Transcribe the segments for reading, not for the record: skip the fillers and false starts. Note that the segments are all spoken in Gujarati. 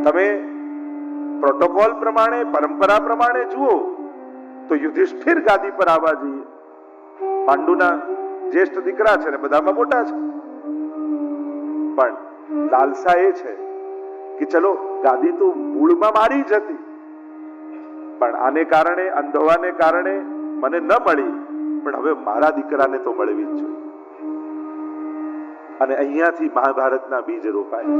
તમે પ્રોટોકોલ પ્રમાણે, પરંપરા પ્રમાણે જુઓ તો યુધિષ્ઠિર ગાદી પર આવવા જોઈએ. પાંડુના જ્યેષ્ઠ દીકરા છે ને બધામાં મોટા છે, પણ લાલસા એ છે કે ચલો ગાદી તો મૂળમાં મારી જ હતી, પણ આને કારણે, અંધવાને કારણે મને ન મળી, પણ હવે મારા દીકરાને તો મળવી જ જોઈએ. અને અહીંયાથી મહાભારતના બીજ રોપાય છે.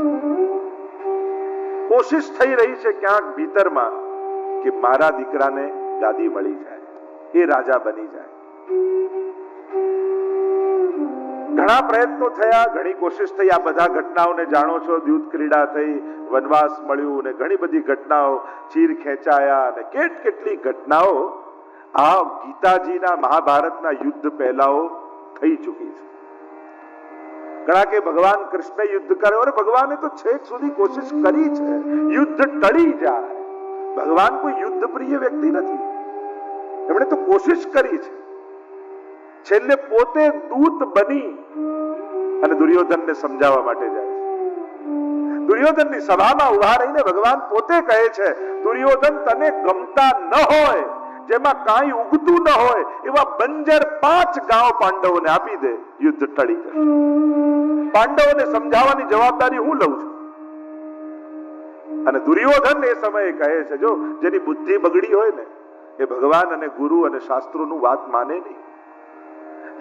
કોશિશ થઈ રહી છે ક્યાંક ભીતરમાં કે મારા દીકરાને ગાદી મળી જાય, એ રાજા બની જાય. ઘણા પ્રયત્નો થયા, ઘણી કોશિશ થઈ. આ બધા ઘટનાઓને જાણો છો, યુદ્ધ ક્રીડા થઈ, વનવાસ મળ્યું ને ઘણી બધી ઘટનાઓ, ચીર ખેંચાયા અને કેટલી ઘટનાઓ આ ગીતાજીના, મહાભારતના યુદ્ધ પહેલાઓ થઈ ચૂકી છે. ઘણા કે ભગવાન કૃષ્ણ યુદ્ધ કર્યો, અરે ભગવાને તો છેક સુધી કોશિશ કરી છે યુદ્ધ ટળી જાય. ભગવાન કોઈ યુદ્ધ પ્રિય વ્યક્તિ નથી, એમણે તો કોશિશ કરી છે. છેલ્લે પોતે દૂત બની અને દુર્યોધનને સમજાવવા માટે જાય છે. દુર્યોધનની સભામાં ઉભા રહીને ભગવાન પોતે કહે છે, દુર્યોધન તને ગમતા ન હોય, જેમાં કાંઈ ઉગતું ન હોય, એવા બંજર 5 ગાંવ પાંડવોને આપી દે, યુદ્ધ ટળી જશે. પાંડવોને સમજાવવાની જવાબદારી હું લઉં છું. અને દુર્યોધન એ સમયે કહે છે, જો જેની બુદ્ધિ બગડી હોય ને એ ભગવાન અને ગુરુ અને શાસ્ત્રોનું વાત માને નહીં.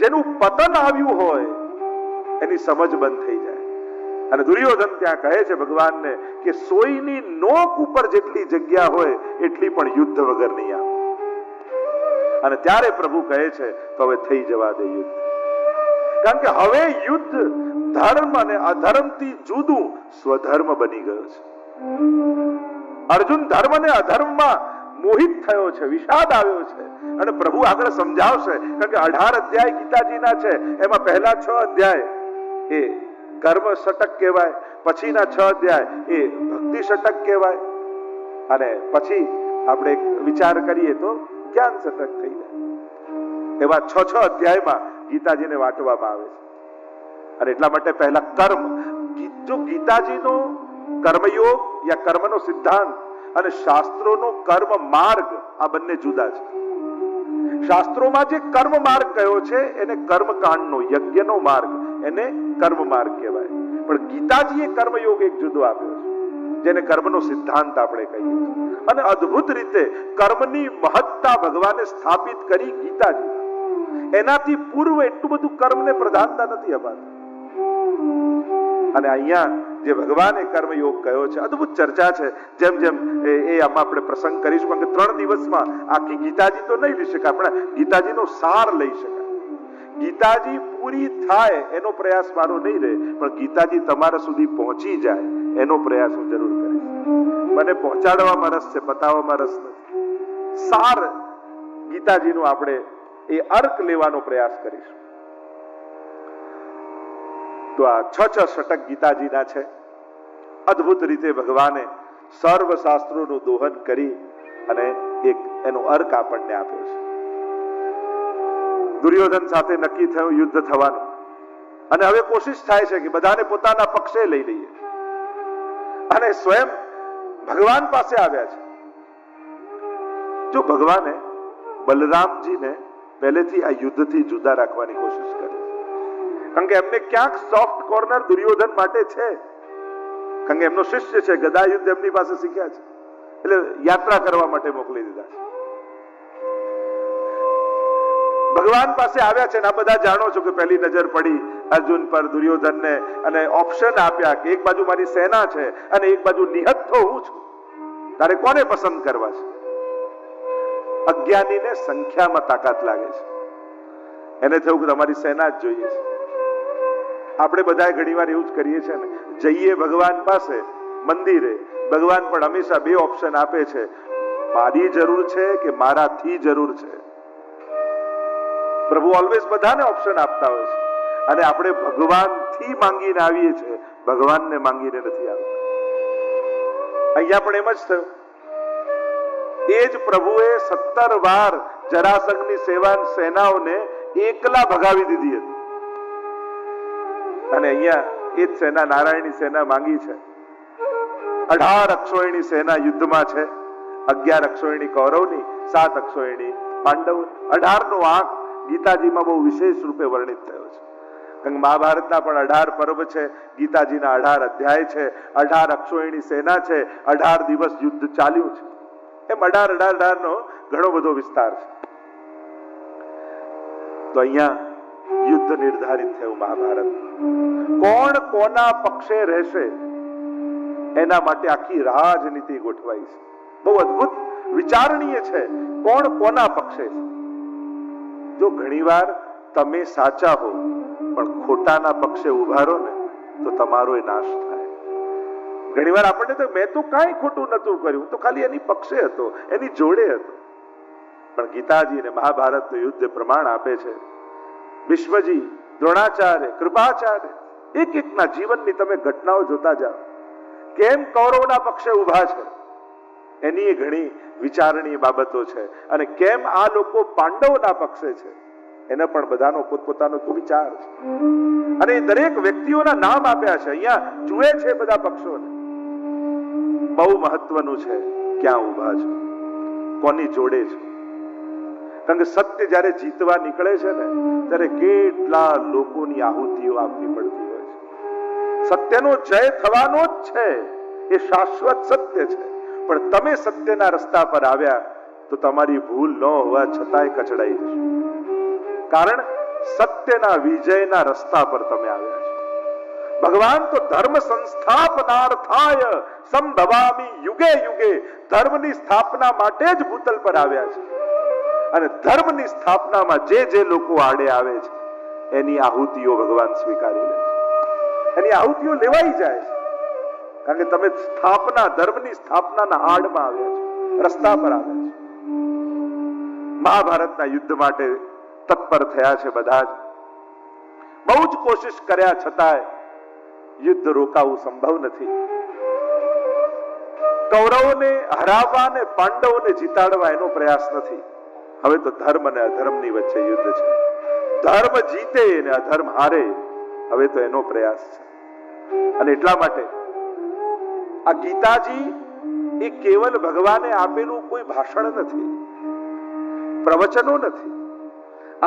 જેનું પતન આવ્યું હોય એની સમજ બંધ થઈ જાય. અને દુર્યોધન ત્યાં કહે છે ભગવાનને કે સોયની નોક ઉપર જેટલી જગ્યા હોય એટલી પણ યુદ્ધ વગર નહીં આવે. અને ત્યારે પ્રભુ કહે છે તો હવે થઈ જવા દે યુદ્ધ, કારણ કે હવે યુદ્ધ ધર્મ અને અધર્મથી જુદું સ્વધર્મ બની ગયો છે. અર્જુન ધર્મ અને અધર્મમાં મોહિત થયો છે, વિષાદ આવ્યો છે. અને પ્રભુ આગળ સમજાવશે, કારણ કે 18 અધ્યાય ગીતાજીના છે, એમાં પહેલા 6 અધ્યાય એ કર્મ ષટક કહેવાય, પછીના 6 અધ્યાય એ ભક્તિ ષટક કહેવાય, અને પછી આપણે વિચાર કરીએ તો જ્ઞાન ષટક થઈ જાય. એવા 6 અધ્યાયમાં ગીતાજીને વાંટવામાં આવે છે. અને એટલા માટે પહેલા કર્મ, જો ગીતાજીનો કર્મયોગ યા કર્મનો સિદ્ધાંત અને શાસ્ત્રોનો કર્મ માર્ગ આ બંને જુદા છે. શાસ્ત્રોમાં જે કર્મ માર્ગ કયો છે એને કર્મકાંડનો, યજ્ઞનો માર્ગ, એને કર્મ માર્ગ કહેવાય. પણ ગીતાજીએ કર્મયોગ એક જુદો આપ્યો છે, જેને કર્મનો સિદ્ધાંત આપણે કહીએ છીએ. અને અદ્ભુત રીતે કર્મની મહત્તા ભગવાને સ્થાપિત કરી ગીતાજી. એનાથી પૂર્વ એટલું બધું કર્મને પ્રધાનતા નથી અપાતી. અને અહીંયા જે ભગવાને કર્મયોગ કયો છે, અદ્ભુત ચર્ચા છે. જેમ જેમ એ આમાં આપણે પ્રસંગ કરીશું, કારણ કે 3 દિવસમાં આખી ગીતાજી તો નહીં લઈ શકાય, આપણે ગીતાજીનો સાર લઈ શકાય. ગીતાજી પૂરી થાય એનો પ્રયાસ મારો નહીં રહે, પણ ગીતાજી તમારા સુધી પહોંચી જાય એનો પ્રયાસ હું જરૂર કરીશ. મને પહોંચાડવામાં રસ છે, પતાવવામાં રસ નથી. સાર ગીતાજીનો આપણે એ અર્ક લેવાનો પ્રયાસ કરીશું. તો આ 6 ષટક ગીતાજીના છે. અદ્ભુત રીતે ભગવાને સર્વ શાસ્ત્રોનું દોહન કરી અને એક એનો અર્ક આપણને આપ્યો છે. દુર્યોધન સાથે નક્કી થયું યુદ્ધ થવાનું, અને હવે કોશિશ થાય છે કે બધાને પોતાના પક્ષે લઈ લઈએ. અને સ્વયં ભગવાન પાસે આવ્યા છે. જો ભગવાને બલરામજીને પહેલેથી આ યુદ્ધથી જુદા રાખવાની કોશિશ કરી, કારણ કે એમને ક્યાંક સોફ્ટ કોર્નર દુર્યોધન માટે છે, કારણ કે એમનો શિષ્ય છે, ગદા યુદ્ધ એમની પાસે શીખ્યા છે, એટલે યાત્રા કરવા માટે મોકલી દીધા છે. ભગવાન પાસે આવ્યા છે. આ બધા જાણો છો કે પહેલી નજર પડી અર્જુન પર, દુર્યોધનને, અને ઓપ્શન આપ્યા કે એક બાજુ મારી સેના છે અને એક બાજુ નિહત તો હું છું, તારે કોને પસંદ કરવા છે? અજ્ઞાનીને સંખ્યામાં તાકાત લાગે છે, એને થયું કે તમારી સેના જ જોઈએ છે. આપણે બધા ઘણીવાર એવું જ કરીએ છીએ ને, જઈએ ભગવાન પાસે મંદિરે, ભગવાન પણ હંમેશા 2 ઓપ્શન આપે છે, મારી જરૂર છે કે મારાથી જરૂર છે. પ્રભુ ઓલવેઝ બધાને ઓપ્શન આપતા હોય છે, અને આપણે ભગવાનથી માંગીને આવીએ છીએ, ભગવાનને માંગીને નથી આવતા. અહીંયા પણ એમ જ થયું. એ જ પ્રભુએ 17 વાર જરાસંઘની સેનાઓને એકલા ભગાવી દીધી હતી, અને અહીંયા એ જ સેના, નારાયણની સેના માંગી છે. 18 અક્ષોહિણી સેના યુદ્ધમાં છે, 11 અક્ષોહિણી કૌરવની, 7 અક્ષોહિણી પાંડવ. 18 નો આંક ગીતાજીમાં બહુ વિશેષ રૂપે વર્ણિત થયો છે. કારણ કે મહાભારતના પણ 18 પર્વ છે, ગીતાજીના 18 અધ્યાય છે, 18 અક્ષોહિણી સેના છે, 18 દિવસ યુદ્ધ ચાલ્યું છે. એમ 18 નો ઘણો બધો વિસ્તાર છે. તો અહીંયા યુદ્ધ નિર્ધારિત થયું મહાભારત. કોણ કોના પક્ષે રહેશે એના માટે આખી રાજનીતિ ગોઠવાઈ છે. બહુ અદ્ભુત વિચારણીય છે કોણ કોના પક્ષે છે. જો ઘણીવાર તમે સાચા હો પણ ખોટાના પક્ષે ઉભા રહો ને તો તમારો એ નાશ થાય. ઘણીવાર આપણને તો મેં તો કાંઈ ખોટું નતું કર્યું, તો ખાલી એની પક્ષે હતો, એની જોડે હતો. પણ ગીતાજી અને મહાભારત યુદ્ધ પ્રમાણ આપે છે. વિશ્વજી, દ્રોણાચાર્ય, કૃપાચાર્ય, એક એકના જીવનની તમે ઘટનાઓ જોતા જાઓ. કેમ કૌરવના પક્ષે ઉભા છે એની એ ઘણી વિચારણીય બાબતો છે. અને કેમ આ લોકો પાંડવોના પક્ષે છે એને પણ બધાનો પોતપોતાનો વિચાર છે. અને દરેક વ્યક્તિઓના નામ આપ્યા છે. અહીંયા જુએ છે બધા પક્ષોને. બહુ મહત્વનું છે ક્યાં ઉભા છો, કોની જોડે છો. કારણ કે સત્ય જયારે જીતવા નીકળે છે ને ત્યારે કેટલા લોકોની આહુતિઓ આપવી પડતી હોય છે. સત્યનો જય થવાનો જ છે, એ શાશ્વત સત્ય છે. પણ તમે સત્યના રસ્તા પર આવ્યા તો તમારી ભૂલ ન હોવા છતાંય કચડાઈ જશે. કારણ સત્યના વિજયના રસ્તા પર તમે આવ્યા છો. ભગવાન તો ધર્મ સંસ્થાપનાર્થાય સંભવામી યુગે યુગે, ધર્મની સ્થાપના માટે જ ભૂતલ પર આવ્યા છે. અને ધર્મની સ્થાપનામાં જે જે લોકો આડે આવે છે એની આહુતિઓ ભગવાન સ્વીકારી લે છે. એની આહુતિઓ લેવાઈ જાય છે. કારણ કે તમે સ્થાપના, ધર્મની સ્થાપનાના આડમાં આવ્યા છો, રસ્તા પર આવ્યા છો. મહાભારતના યુદ્ધ માટે તત્પર થયા છે બધા જ. બહુ જ કોશિશ કર્યા છતાંય યુદ્ધ રોકાવું સંભવ નથી. કૌરવોને હરાવવા અને પાંડવોને જીતાડવા એનો પ્રયાસ નથી. હવે તો ધર્મ અને અધર્મની વચ્ચે યુદ્ધ છે. ધર્મ જીતે અને અધર્મ હારે, હવે તો એનો પ્રયાસ છે. અને એટલા માટે આ ગીતાજી એ કેવલ ભગવાને આપેલું કોઈ ભાષણ નથી, પ્રવચનો નથી.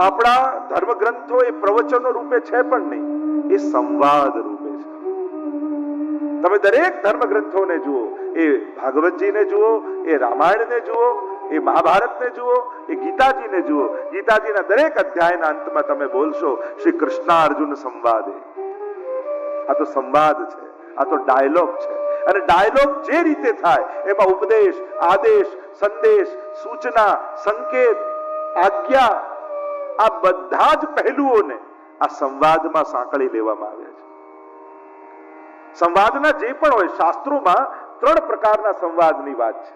આપણા ધર્મગ્રંથો એ પ્રવચનો રૂપે છે પણ નહીં, એ સંવાદ રૂપે છે. તમે દરેક ધર્મગ્રંથોને જુઓ, એ ભાગવતજીને જુઓ, એ રામાયણને જુઓ, એ મહાભારતને જુઓ, એ ગીતાજીને જુઓ. ગીતાજીના દરેક અધ્યાયના અંતમાં તમે બોલશો શ્રી કૃષ્ણ અર્જુન સંવાદે. આ તો સંવાદ છે, આ તો ડાયલોગ છે. અને ડાયલોગ જે રીતે થાય એમાં ઉપદેશ, આદેશ, સંદેશ, સૂચના, સંકેત, આજ્ઞા, આ બધા જ પહેલુઓને આ સંવાદમાં સાંકળી લેવામાં આવ્યા છે. સંવાદના જે પણ હોય, શાસ્ત્રોમાં 3 પ્રકારના સંવાદની વાત છે.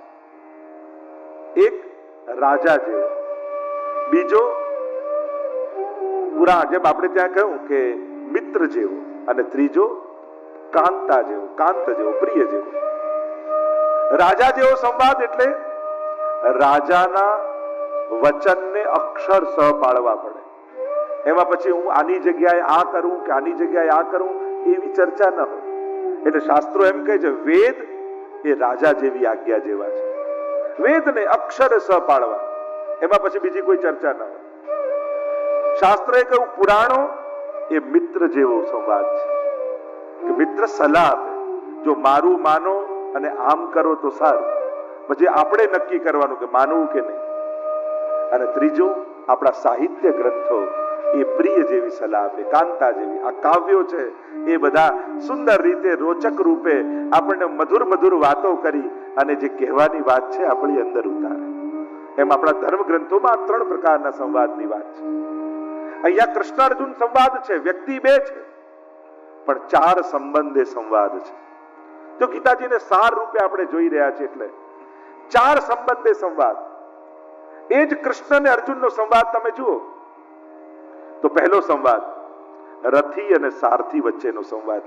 એક રાજા જેવો, બીજો પુરાણ, જેમ આપણે ત્યાં કહ્યું કે મિત્ર જેવો, અને ત્રીજો કાંતા જેવો, કાંત જેવો, પ્રિય જેવો. રાજા જેવો સંવાદ એટલે રાજાના વચનને અક્ષરશઃ પાળવા પડે. એમાં પછી હું આની જગ્યાએ આ કરું કે આની જગ્યાએ આ કરું એવી ચર્ચા ન હોય. એટલે શાસ્ત્રો એમ કહે છે વેદ એ રાજા જેવી આજ્ઞા જેવા છે. વેદને અક્ષરશઃ પાળવા, એમાં પછી બીજી કોઈ ચર્ચા ન હોય. શાસ્ત્રએ કહ્યું પુરાણો એ મિત્ર જેવો સંવાદ છે કે મિત્ર સલાહ આપે, જો મારું માનો અને આમ કરો તો સારું. પછી આપણે નક્કી કરવાનું કે માનવું કે નહીં. અને ત્રીજું આપણા સાહિત્ય ગ્રંથો એ પ્રિય જેવી સલાહ આપે, કાંતા જેવી. આ કાવ્યો છે એ બધા સુંદર રીતે, રોચક રૂપે આપણને મધુર મધુર વાતો કરી અને જે કહેવાની વાત છે આપણી અંદર ઉતારે. એમ આપણા ધર્મ ગ્રંથોમાં 3 પ્રકારના સંવાદની વાત છે. અહીંયા કૃષ્ણ અર્જુન સંવાદ છે, વ્યક્તિ 2 છે, પણ 4 સંબંધે સંવાદ છે. જો ગીતાજીને સાર રૂપે આપણે જોઈ રહ્યા છીએ એટલે 4 સંબંધે સંવાદ. એ જ કૃષ્ણ અને અર્જુનનો સંવાદ તમે જુઓ તો પહેલો સંવાદ રથી અને સારથી વચ્ચેનો સંવાદ.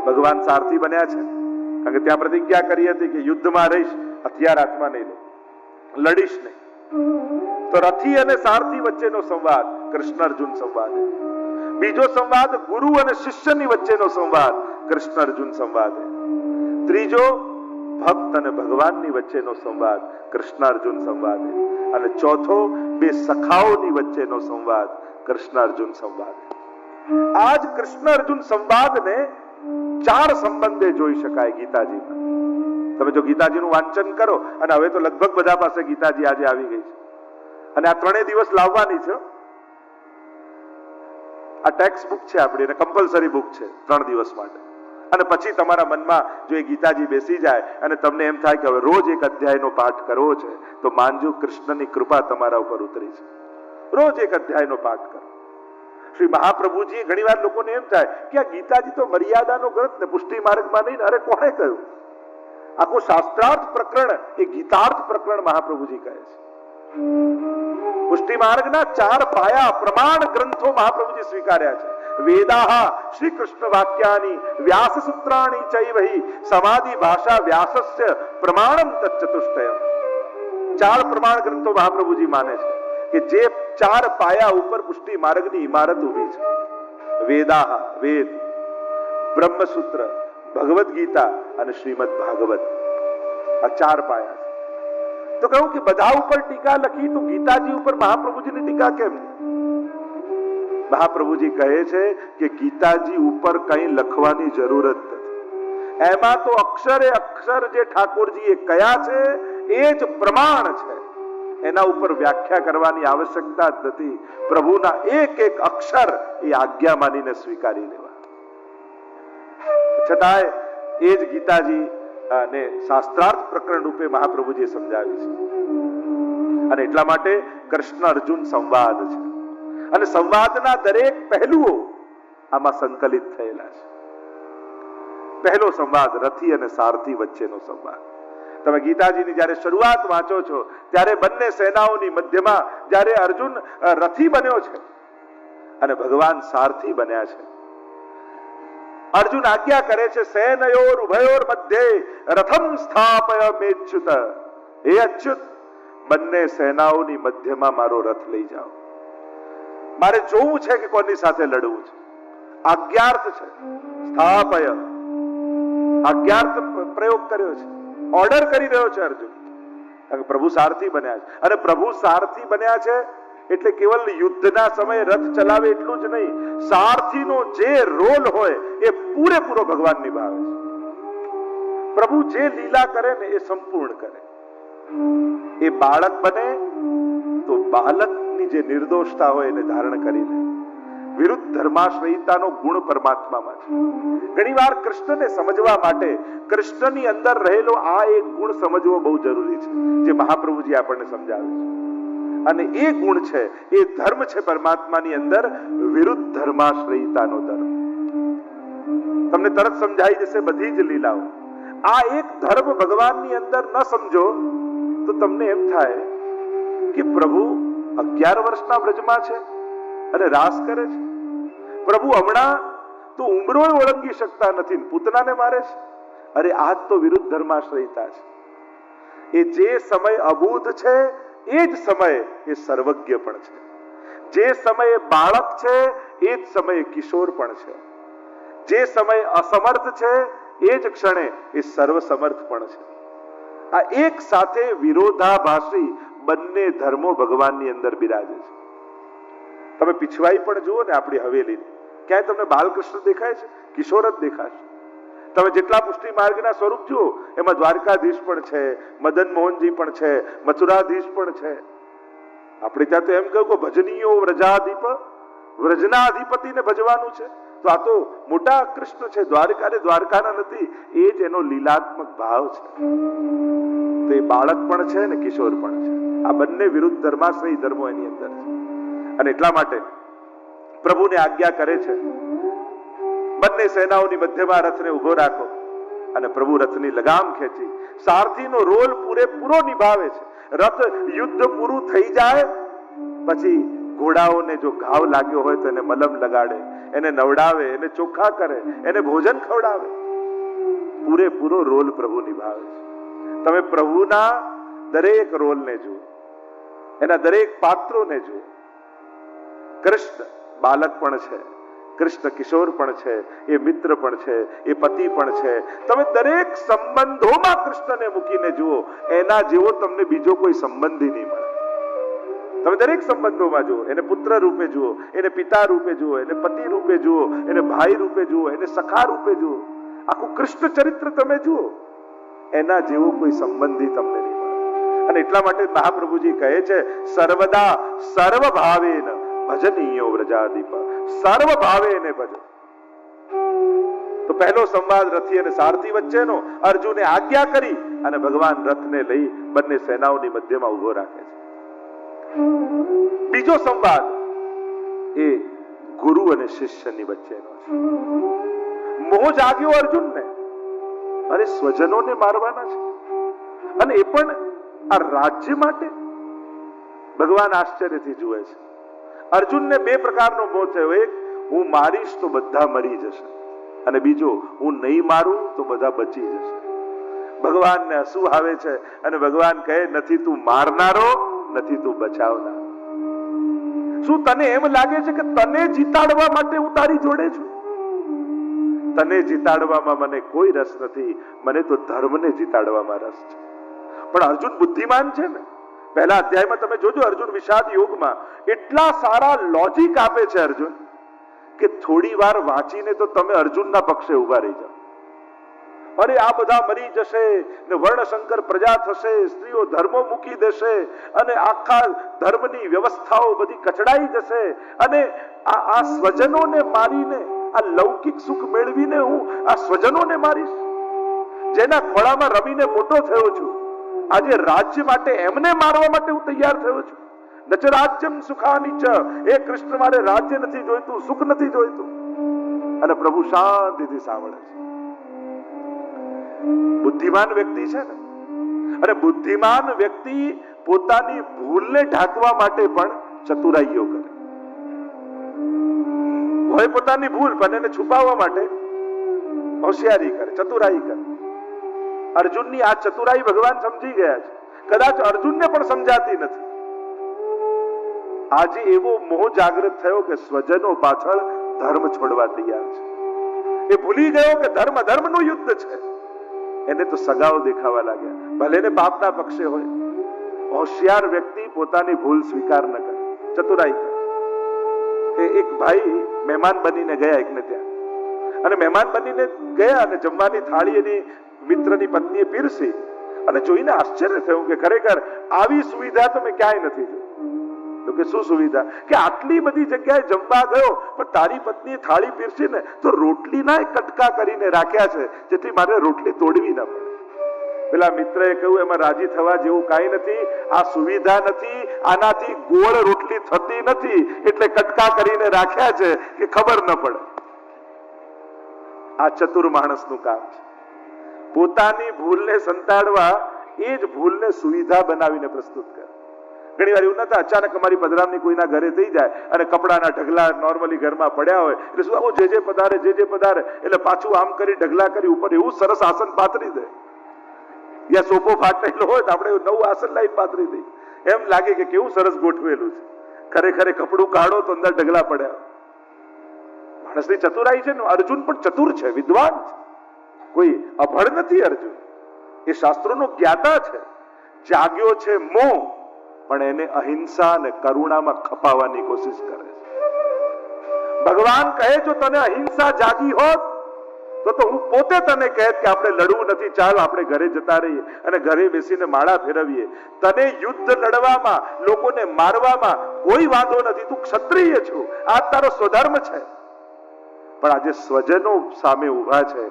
ભગવાન સારથી બન્યા છે કારણ કે ત્યાં પ્રતિજ્ઞા કરી હતી કે યુદ્ધમાં રહીશ, હથિયાર હાથમાં નહીં લઉં, લડીશ નહીં. તો રથી અને સારથી વચ્ચેનો સંવાદ કૃષ્ણ અર્જુન સંવાદ. બીજો સંવાદ ગુરુ અને શિષ્યની વચ્ચેનો સંવાદ કૃષ્ણ અર્જુન સંવાદ. ત્રીજો ભક્ત અને ભગવાનની વચ્ચેનો સંવાદ, કૃષ્ણાર્જુન સંવાદ. અને ચોથો બે સખાઓની વચ્ચેનો સંવાદ, કૃષ્ણાર્જુન સંવાદ. આજ કૃષ્ણ અર્જુન સંવાદને ચાર સંબંધે જોઈ શકાય ગીતાજીમાં. તમે જો ગીતાજીનું વાંચન કરો, અને હવે તો લગભગ બધા પાસે ગીતાજી આજે આવી ગઈ છે, અને આ 3 દિવસ લાવવાની છે. આ ટેક્સ્ટ બુક છે આપણી, અને કમ્પલસરી બુક છે 3 દિવસ માટે. અને પછી તમારા મનમાં જો એ ગીતાજી બેસી જાય અને તમને એમ થાય કે હવે રોજ એક અધ્યાયનો પાઠ કરવો છે, તો માનજો કૃષ્ણની કૃપા તમારા ઉપર ઉતરી છે. રોજ એક અધ્યાયનો પાઠ કરો. શ્રી મહાપ્રભુજી ઘણીવાર લોકોને એમ થાય કે આ ગીતાજી તો મર્યાદાનો ગ્રંથ ને, પુષ્ટિ માર્ગમાં નહીં. અરે કોણે કહ્યું? આખું શાસ્ત્રાર્થ પ્રકરણ એ ગીતાર્થ પ્રકરણ મહાપ્રભુજી કહે છે. પુષ્ટિ માર્ગના 4 પાયા પ્રમાણ ગ્રંથો મહાપ્રભુજી સ્વીકાર્યા છે. વેદાહ શ્રી કૃષ્ણ વાક્યાની, વ્યાસ સૂત્રાણી ચૈવહી, સમાધિ ભાષા વ્યાસસ્ય પ્રમાણમ તચ્ચતુષ્ટયમ. 4 પ્રમાણ ગ્રંથો મહાપ્રભુજી માને છે કે જે 4 પાયા ઉપર પુષ્ટિ માર્ગની ઇમારત ઊભી છે. વેદાહ વેદ, બ્રહ્મસૂત્ર, ભગવદ ગીતા અને શ્રીમદ ભાગવત. આ 4 પાયા છે. તો કહું કે બધા ઉપર ટીકા લખી, તો ગીતાજી ઉપર મહાપ્રભુજીની ટીકા કેમ નહીં? મહાપ્રભુજી કહે છે કે ગીતાજી ઉપર કંઈ લખવાની જરૂર જ નથી. એમાં તો અક્ષરે અક્ષર જે ઠાકોરજીએ કયા છે એ જ પ્રમાણ છે. એના ઉપર વ્યાખ્યા કરવાની આવશ્યકતા જ નથી. પ્રભુના એક એક અક્ષર એ આજ્ઞા માનીને સ્વીકારી લેવા. છતાંય એ જ ગીતાજી અને શાસ્ત્રાર્થ પ્રકરણ રૂપે મહાપ્રભુજીએ સમજાવી છે. અને એટલા માટે કૃષ્ણ અર્જુન સંવાદ છે. અને સંવાદના દરેક પહેલુઓ આમાં સંકલિત થયેલા છે. પહેલો સંવાદ રથી અને સારથી વચ્ચેનો સંવાદ. તમે ગીતાજીની જ્યારે શરૂઆત વાંચો છો ત્યારે બંને સેનાઓની મધ્યમાં જ્યારે અર્જુન રથી બન્યો છે અને ભગવાન સારથી બન્યા છે. અર્જુન આજ્ઞા કરે છે, સેનયોર ઉભયોર મધ્યે રથમ સ્થાપય મેચ્યુત. હે અચ્યુત, બંને સેનાઓની મધ્યમાં મારો રથ લઈ જાઓ. મારે જોવું છે કે કોની સાથે લડવું છે. આજ્ઞાર્થ છે, સ્થાપય આજ્ઞાર્થ પ્રયોગ કર્યો છે, ઓર્ડર કરી રહ્યો છે અર્જુન. કારણ કે પ્રભુ સારથી બન્યા છે. અને પ્રભુ સારથી બન્યા છે એટલે કેવલ યુદ્ધના સમયે રથ ચલાવે એટલું જ નહીં, સારથીનો જે રોલ હોય એ પૂરેપૂરો ભગવાન નિભાવે છે. પ્રભુ જે લીલા કરે ને એ સંપૂર્ણ કરે. એ બાળક બને તો બાળકની જે નિર્દોષતા હોય એને ધારણ કરી લે. વિરુદ્ધ ધર્માશ્રયિતાનો ગુણ પરમાત્મામાં છે. ઘણીવાર કૃષ્ણને સમજવા માટે કૃષ્ણની અંદર રહેલો આ એક ગુણ સમજવો બહુ જરૂરી છે, જે મહાપ્રભુજી આપણને સમજાવે છે. અને એ ગુણ છે, એ ધર્મ છે પરમાત્માની અંદર, વિરુદ્ધ ધર્માશ્રયિતાનો ધર્મ. તમને તરત સમજાઈ જશે બધી જ લીલાઓ. આ એક ધર્મ ભગવાનની અંદર ન સમજો તો તમને એમ થાય કે પ્રભુ 11 વર્ષના વ્રજમાં છે અને રાસ કરે છે. પ્રભુ હમણાં તો ઉમરો ઓળંગી શકતા નથી, પૂતનાને મારે છે. અરે આ તો વિરુદ્ધ ધર્માશ્રયિતા છે. એ જે સમય અબૂધ છે એ જ સમયે એ સર્વજ્ઞ પણ છે. જે સમયે બાળક છે એ જ સમયે કિશોર પણ છે. જે સમયે અસમર્થ છે એ જ ક્ષણે એ સર્વસમર્થ પણ છે. આ એક સાથે વિરોધાભાસી બંને ધર્મો ભગવાનની અંદર બિરાજે છે. તમે પીછવાઈ પણ જુઓ ને આપણી હવેલીની, ક્યાંય તમને બાલકૃષ્ણ દેખાય છે? કિશોર જ દેખાશે. તમે જેટલા પુષ્ટિ માર્ગના સ્વરૂપ જુઓ એમાં દ્વારકાધીશ પણ છે, મદન મોહનજી પણ છે, મથુરાધીશ પણ છે. આપણે ત્યાં તો એમ કહ્યું કે ભજનીયો વ્રજાધિપ, વ્રજના અધિપતિને ભજવાનું છે. તો આ તો મોટા કૃષ્ણ છે, દ્વારકાના નથી. એ જ એનો લીલાત્મક ભાવ છે. તો એ બાળક પણ છે ને કિશોર પણ છે. આ બંને વિરુદ્ધ ધર્માશ્રયી ધર્મો એની અંદર છે. અને એટલા માટે પ્રભુને આજ્ઞા કરે છે, બંને સેનાઓની મધ્યમાં રથને ઉભો રાખો. અને પ્રભુ રથની લગામ ખેંચી સારથીનો રોલ પૂરેપૂરો નિભાવે છે. રથ યુદ્ધ પૂરું થઈ જાય પછી ઘોડાઓને જો ઘાવ લાગ્યો હોય તો એને મલમ લગાડે, એને નવડાવે, એને ચોખ્ખા કરે, એને ભોજન ખવડાવે. પૂરેપૂરો રોલ પ્રભુ નિભાવે છે. તમે પ્રભુના દરેક રોલને જુઓ, એના દરેક પાત્રોને જુઓ. કૃષ્ણ બાલક પણ છે, કૃષ્ણ કિશોર પણ છે, એ મિત્ર પણ છે, એ પતિ પણ છે. તમે દરેક સંબંધોમાં કૃષ્ણને મૂકીને જુઓ, એના જેવો તમને બીજો કોઈ સંબંધી નહીં મળે. તમે દરેક સંબંધોમાં જુઓ, એને પુત્ર રૂપે જુઓ, એને પિતા રૂપે જુઓ, એને પતિ રૂપે જુઓ, એને ભાઈ રૂપે જુઓ, એને સખા રૂપે જુઓ, આખું કૃષ્ણ ચરિત્ર તમે જુઓ, એના જેવો કોઈ સંબંધી તમને નહીં મળે. અને એટલા માટે મહાપ્રભુજી કહે છે, સર્વદા સર્વ ભાવેન ભજનીયો વ્રજાદીપ, સર્વ ભાવેને ભજો. તો પહેલો સંવાદ રથી અને સારથી વચ્ચેનો, અર્જુને આજ્ઞા કરી અને ભગવાન રથને લઈ બંને સેનાઓની મધ્યમાં ઉભો રાખે છે. બીજો સંવાદ એ ગુરુ અને શિષ્યની વચ્ચેનો છે. મોહ જાગ્યો અર્જુનને, અરે સ્વજનોને મારવાના છે, અને એ પણ આ રાજ્ય માટે. ભગવાન આશ્ચર્યથી જુએ છે. અર્જુનને બે પ્રકારનો મોહ થયો. એક, હું મારીશ તો બધા મરી જશે, અને બીજો, હું નહીં મારું તો બધા બચી જશે. ભગવાનને હસવું આવે છે અને ભગવાન કહે, નથી તું મારનારો, નથી તું બચાવનારો. શું તને એમ લાગે છે કે તને જીતાડવા માટે હું તારી જોડે છું? તને જીતાડવામાં મને કોઈ રસ નથી, મને તો ધર્મને જીતાડવામાં રસ છે. પણ અર્જુન બુદ્ધિમાન છે ને. પહેલા અધ્યાયમાં તમે જોજો, અર્જુન વિષાદ યોગમાં એટલા સારા લોજિક આપે છે અર્જુન, કે થોડી વાર વાંચીને તો તમે અર્જુનના પક્ષે ઉભા રહી જાઓ. અરે આ બધા મરી જશે ને વર્ણશંકર પ્રજા થશે, સ્ત્રીઓ ધર્મો મૂકી દેશે અને આખા ધર્મની વ્યવસ્થાઓ બધી કચડાઈ જશે, અને આ સ્વજનોને મારીને, આ લૌકિક સુખ મેળવીને હું આ સ્વજનોને મારીશ, જેના ખોળામાં રમીને મોટો થયો છું. આજે રાજ્ય માટે એમને મારવા માટે હું તૈયાર થયો છું. નચ રાજ્યમ સુખાની ચ, એ કૃષ્ણ મારે રાજ્ય નથી જોઈતું, સુખ નથી જોઈતું. અને પ્રભુ શાંતિથી સાંભળે છે. બુદ્ધિમાન વ્યક્તિ છે ને, અને બુદ્ધિમાન વ્યક્તિ પોતાની ભૂલને ઢાંકવા માટે પણ ચતુરાઈઓ કરે. હોય પોતાની ભૂલ, પણ એને છુપાવવા માટે હોશિયારી કરે, ચતુરાઈ કરે. અર્જુનની આ ચતુરાઈ ભગવાન સમજી ગયા છે. કદાચ અર્જુનને પણ સમજાતી નથી. આજે એવો મોહ જાગૃત થયો કે સ્વજનો પાછળ ધર્મ છોડવા તૈયાર છે. એ ભૂલી ગયો કે ધર્મ અધર્મનું યુદ્ધ છે. એને તો સગાઓ દેખાવા લાગ્યા, ભલે ને પાપના પક્ષે હોય. હોશિયાર વ્યક્તિ પોતાની ભૂલ સ્વીકાર ન કરે, ચતુરાઈ કરે. એક ભાઈ મહેમાન બનીને ગયા એકને ત્યાં, અને મહેમાન બનીને ગયા અને જમવાની થાળી એની મિત્રની પત્નીએ પીરસી, અને જોઈને આશ્ચર્ય થયું કે ખરેખર આવી સુવિધા તો મેં ક્યાંય નથી જોઈ. તો કે શું સુવિધા? કે આટલી બધી જગ્યાએ જમવા ગયો, પણ તારી પત્નીએ થાળી પીરસીને તો રોટલીના કટકા કરીને રાખ્યા છે, જેથી મારે રોટલી તોડવી ન પડે. પેલા મિત્રએ કહ્યું, એમાં રાજી થવા જેવું કાંઈ નથી, આ સુવિધા નથી, આનાથી ગોળ રોટલી થતી નથી, એટલે કટકા કરીને રાખ્યા છે કે ખબર ન પડે. આ ચતુર માણસનું કામ છે. પોતાની ભૂલને સંતાડવા એ જ ભૂલને સુવિધા બનાવીને પ્રસ્તુત કરે. ઘણી વાર એવું નતા, અચાનક અમારી પધરામણી કોઈના ઘરે થઈ જાય અને કપડાના ઢગલા નોર્મલી ઘરમાં પડ્યા હોય, એટલે શું આવું જે પધારે એટલે પાછું આમ કરી ઢગલા કરી ઉપર એવું સરસ આસન પાથરી દે. યા સોફો ફાટેલો હોય તો આપણે નવું આસન લાવી પાથરી દઈએ, એમ લાગે કે કેવું સરસ ગોઠવેલું છે. ખરેખર કપડું કાઢો તો અંદર ઢગલા પડ્યા. માણસની ચતુરાઈ છે ને. અર્જુન પણ ચતુર છે, વિદ્વાન છે, કોઈ અભણ નથી. અર્જુન એ શાસ્ત્રોનો જ્ઞાતા છે. જાગ્યો છે મોહ, પણ એને અહિંસા અને કરુણામાં ખપાવવાની કોશિશ કરે છે. ભગવાન કહે, જો તને અહિંસા જાગી હોત તો હું પોતે તને કહેત કે આપણે લડવું નથી, ચાલ આપણે ઘરે જતા રહીએ અને ઘરે બેસીને માળા ફેરવીએ. તને યુદ્ધ લડવામાં, લોકોને મારવામાં કોઈ વાંધો નથી, તું ક્ષત્રિય છું, આ તારો સ્વધર્મ છે. પણ આજે સ્વજનો સામે ઉભા છે,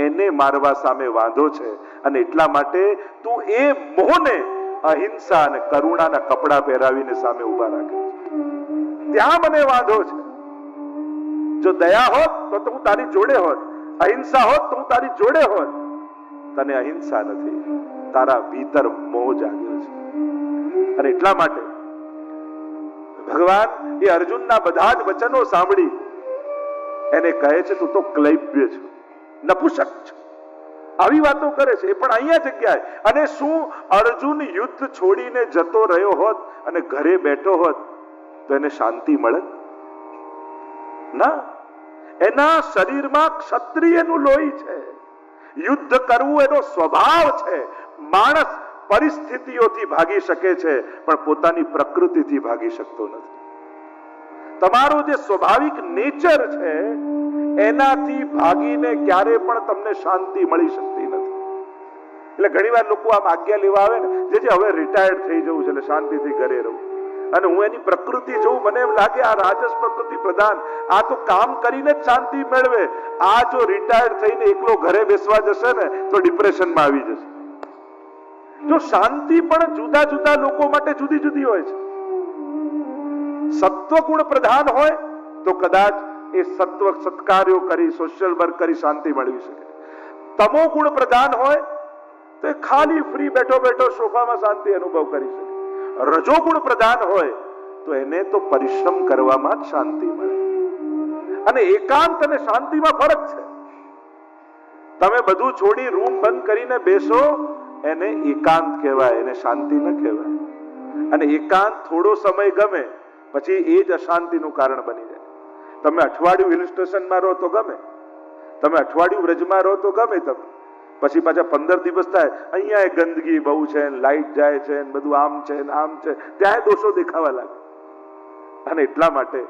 એને મારવા સામે વાંધો છે, અને એટલા માટે તું એ મોહને અહિંસા અને કરુણાના કપડા પહેરાવીને સામે ઉભા રાખે. ત્યાં મને વાંધો છે. જો દયા હોત તો હું તારી જોડે હોત, અહિંસા હોત તો હું તારી જોડે હોત. તને અહિંસા નથી, તારા ભીતર મોહ જાગ્યો છે. અને એટલા માટે ભગવાન એ અર્જુનના બધા જ વચનો સાંભળી એને કહે છે, તું તો ક્લૈબ્ય છે, નપુંસક છે. આવી વાતો કરે છે, એ પણ અહીંયા જગ્યાએ. અને શું અર્જુન યુદ્ધ છોડીને જતો રહ્યો હોત અને ઘરે બેઠો હોત તો એને શાંતિ મળે? ના. એના શરીરમાં ક્ષત્રિયનું લોહી છે, યુદ્ધ કરવું એનો સ્વભાવ છે. માણસ પરિસ્થિતિઓથી ભાગી શકે છે પણ પોતાની પ્રકૃતિથી ભાગી શકતો નથી. તમારો જે સ્વાભાવિક નેચર છે એનાથી ભાગીને ક્યારે પણ તમને શાંતિ મળી શકતી નથી. એટલે ઘણીવાર લોકો આમ આજ્ઞા લેવા આવે ને, જે હવે રિટાયર્ડ થઈ જવું છે એટલે શાંતિથી ઘરે રહું, અને હું એની પ્રકૃતિ જોઉં, મને એમ લાગે આ રાજસ પ્રકૃતિ પ્રધાન, આ તો કામ કરીને જ શાંતિ મેળવે. આ જો રિટાયર્ડ થઈને એકલો ઘરે બેસવા જશે ને તો ડિપ્રેશનમાં આવી જશે. જો શાંતિ પણ જુદા જુદા લોકો માટે જુદી જુદી હોય છે. સત્વગુણ પ્રધાન હોય તો કદાચ એ સત્વ સત્કાર્યો કરી, સોશિયલ વર્ક કરી શાંતિ મેળવી શકે. તમો ગુણ પ્રધાન હોય તો એ ખાલી ફ્રી બેઠો બેઠો સોફામાં શાંતિ અનુભવ કરી શકે. રજોગુણ પ્રધાન હોય તો એને તો પરિશ્રમ કરવામાં જ શાંતિ મળે. અને એકાંત અને શાંતિમાં ફરક છે. તમે બધું છોડી રૂમ બંધ કરીને બેસો એને એકાંત કહેવાય, એને શાંતિ ન કહેવાય. અને એકાંત થોડો સમય ગમે પછી એ જ અશાંતિનું કારણ બની જાય. તમે અઠવાડિયું હિલ સ્ટેશનમાં રહો તો ગમે, તમે અઠવાડિયું વ્રજમાં રહો તો ગમે, તમે પછી પાછા 15 દિવસ થાય અહીંયા ગંદકી બહુ છે, લાઈટ જાય છે, બધું આમ છે આમ છે, ત્યાં દોષો દેખાવા લાગે. અને એટલા માટે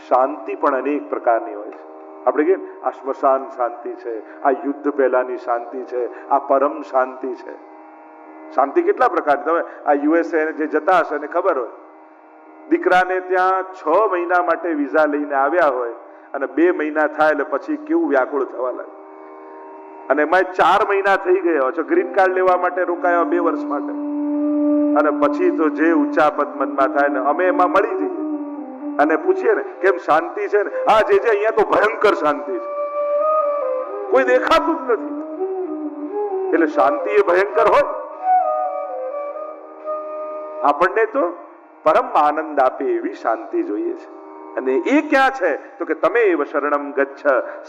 શાંતિ પણ અનેક પ્રકારની હોય છે. આપણે કહીએ આ સ્મશાન શાંતિ છે, આ યુદ્ધ પહેલાની શાંતિ છે, આ પરમ શાંતિ છે. શાંતિ કેટલા પ્રકારની, તમે આ યુએસએ જે જતા હશે એને ખબર હોય, દીકરાને ત્યાં 6 મહિના માટે વિઝા લઈને આવ્યા હોય અને 2 મહિના થાય એટલે પછી કેવું વ્યાકુળ થવા લાગે. અને એમાં 4 મહિના થઈ ગયા છે, ગ્રીન કાર્ડ લેવા માટે રોકાયા 2 વર્ષ માટે, અને પછી તો જે ઊંચા પદ મનમાં થાય ને અમે એમાં મળી જઈએ અને પૂછીએ ને કેમ શાંતિ છે ને, હા જે અહીંયા તો ભયંકર શાંતિ છે, કોઈ દેખાતું જ નથી. એટલે શાંતિ એ ભયંકર હોય. આપણને તો પરમ આનંદ આપે એવી શાંતિ જોઈએ છે. અને એ ક્યાં છે તો કે તમે એવ શરણમ ગચ્છ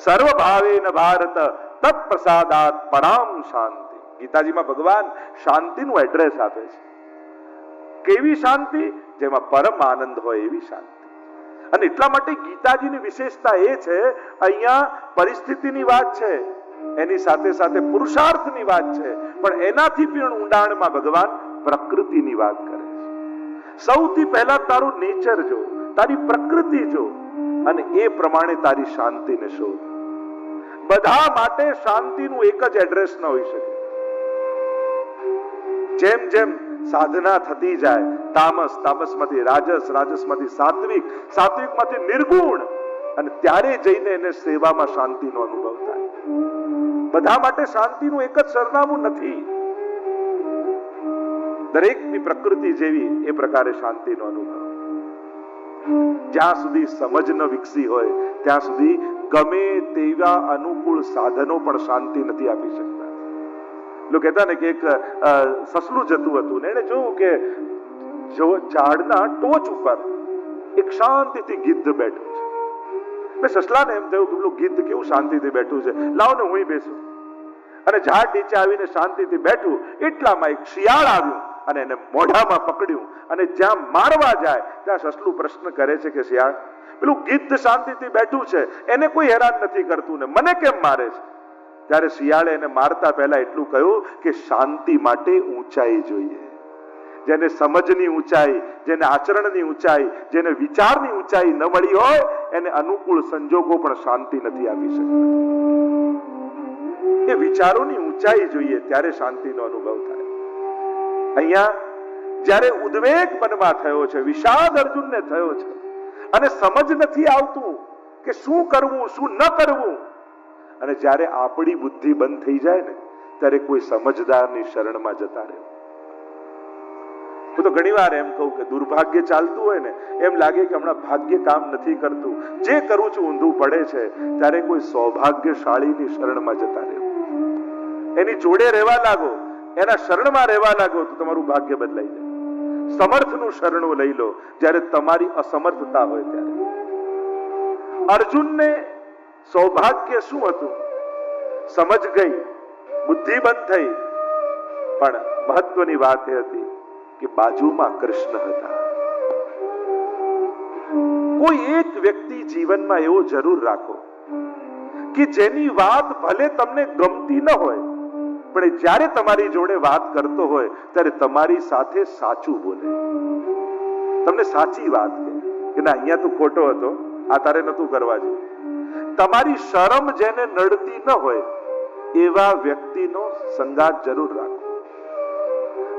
સર્વ ભાવેન ભારત તત્ પ્રસાદાત પરામ શાંતિ. ગીતાજીમાં ભગવાન શાંતિનું એડ્રેસ આપે છે. કેવી શાંતિ? જેમાં પરમ આનંદ હોય એવી શાંતિ. અને એટલા માટે ગીતાજીની વિશેષતા એ છે, અહીંયા પરિસ્થિતિની વાત છે, એની સાથે સાથે પુરુષાર્થની વાત છે, પણ એનાથી પણ ઊંડાણમાં ભગવાન પ્રકૃતિની વાત કરે છે. સૌથી પહેલા તારું નેચર જો, તારી પ્રકૃતિ જો, અને એ પ્રમાણે તારી શાંતિને શોધ. બધા માટે શાંતિનું એક જ એડ્રેસ ન હોઈ શકે. જેમ જેમ સાધના થતી જાય, તામસ, તામસમાંથી રાજસ, રાજસમાંથી સાત્વિક, સાત્વિકમાંથી નિર્ગુણ, અને ત્યારે જઈને એને સેવામાં શાંતિનો અનુભવ થાય. બધા માટે શાંતિનું એક જ સરનામું નથી. દરેકની પ્રકૃતિ જેવી એ પ્રકારે શાંતિનો અનુભવ. જ્યાં સુધી સમજ ન વિકસી હોય ત્યાં સુધી ગમે તેવા અનુકૂળ સાધનો પણ શાંતિ નથી આપી શકતા. લોકો કહેતા ને કે એક સસલું જતું હતું ને એને જોયું કે જો ઝાડના ટોચ ઉપર એક શાંતિથી ગીધ બેઠું છે. મેં સસલાને એમ થયું કે પેલું ગીધ કેવું શાંતિથી બેઠું છે, લાવ ને હું બેસું. અને ઝાડ નીચે આવીને શાંતિથી બેઠું. એટલામાં એક શિયાળ આવ્યું અને એને મોઢામાં પકડ્યું, અને જ્યાં મારવા જાય ત્યાં સસલું પ્રશ્ન કરે છે કે શિયાળ, પેલું ગીધ શાંતિથી બેઠું છે એને કોઈ હેરાન નથી કરતું ને મને કેમ મારે છે? ત્યારે શિયાળે એને મારતા પહેલા એટલું કહ્યું કે શાંતિ માટે ઊંચાઈ જોઈએ. જેને સમજની ઊંચાઈ, જેને આચરણની ઊંચાઈ, જેને વિચારની ઊંચાઈ ન મળી હોય એને અનુકૂળ સંજોગો પણ શાંતિ નથી આપી શકતા. એ વિચારોની ઊંચાઈ જોઈએ ત્યારે શાંતિનો અનુભવ થાય. અહીંયા જ્યારે ઉદ્વેગ મનમાં થયો છે, વિષાદ અર્જુનને થયો છે, અને સમજ નથી આવતું કે શું કરવું શું ન કરવું, અને જ્યારે આપણી બુદ્ધિ બંધ થઈ જાય ને ત્યારે કોઈ સમજદારની શરણમાં જતા રહે. હું તો ઘણી વાર એમ કહું કે દુર્ભાગ્ય ચાલતું હોય ને એમ લાગે કે હમણાં ભાગ્ય કામ નથી કરતું, જે કરું છું ઊંધું પડે છે, ત્યારે કોઈ સૌભાગ્યશાળીની શરણમાં જતા રહે, એની જોડે રહેવા લાગો, એના શરણમાં રહેવા લાગો તો તમારું ભાગ્ય બદલાઈ જાય. સમર્થનું શરણું લઈ લો જ્યારે તમારી અસમર્થતા હોય ત્યારે. અર્જુનને સૌભાગ્ય શું હતું? સમજ ગઈ, બુદ્ધિ બંધ થઈ, પણ મહત્વની વાત એ હતી કે બાજુમાં કૃષ્ણ હતા. કોઈ એક વ્યક્તિ જીવનમાં એવો જરૂર રાખો કે જેની વાત ભલે તમને ગમતી ન હોય, પણ જ્યારે તમારી જોડે વાત કરતો હોય ત્યારે તમારી સાથે સાચું બોલે, તમને સાચી વાત કે ના અહીંયા તું ખોટો હતો, આ તારે નતું કરવા જોઈએ. તમારી શરમ જેને નડતી ન હોય એવા વ્યક્તિનો સંગાત જરૂર રાખો.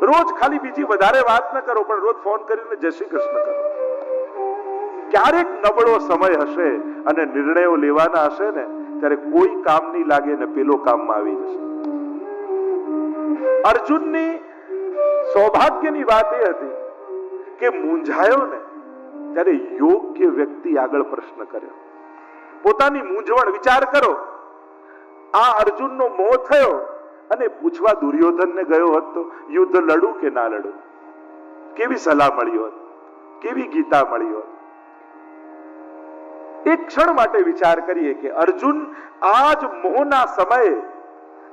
રોજ ખાલી બીજી વધારે વાત ન કરો, પણ રોજ ફોન કરીને જય શ્રી કૃષ્ણ કરો. ક્યારેક નબળો સમય હશે અને નિર્ણયો લેવાના હશે ને ત્યારે કોઈ કામ નહીં લાગે ને પેલો કામમાં આવી જશે. અર્જુનની સૌભાગ્યની વાત એ હતી કે મૂંઝાયો ને ત્યારે યોગ્ય વ્યક્તિ આગળ પ્રશ્ન કર્યો. પોતાની મૂંઝવણ વિચાર કરો. આ અર્જુનનો મોહ થયો અને પૂછવા દુર્યોધનને ગયો હોત તો યુદ્ધ લડું કે ના લડું, કેવી સલાહ મળી હોત, કેવી ગીતા મળી હોત. એક ક્ષણ માટે વિચાર કરીએ કે અર્જુન આ જ મોહના સમયે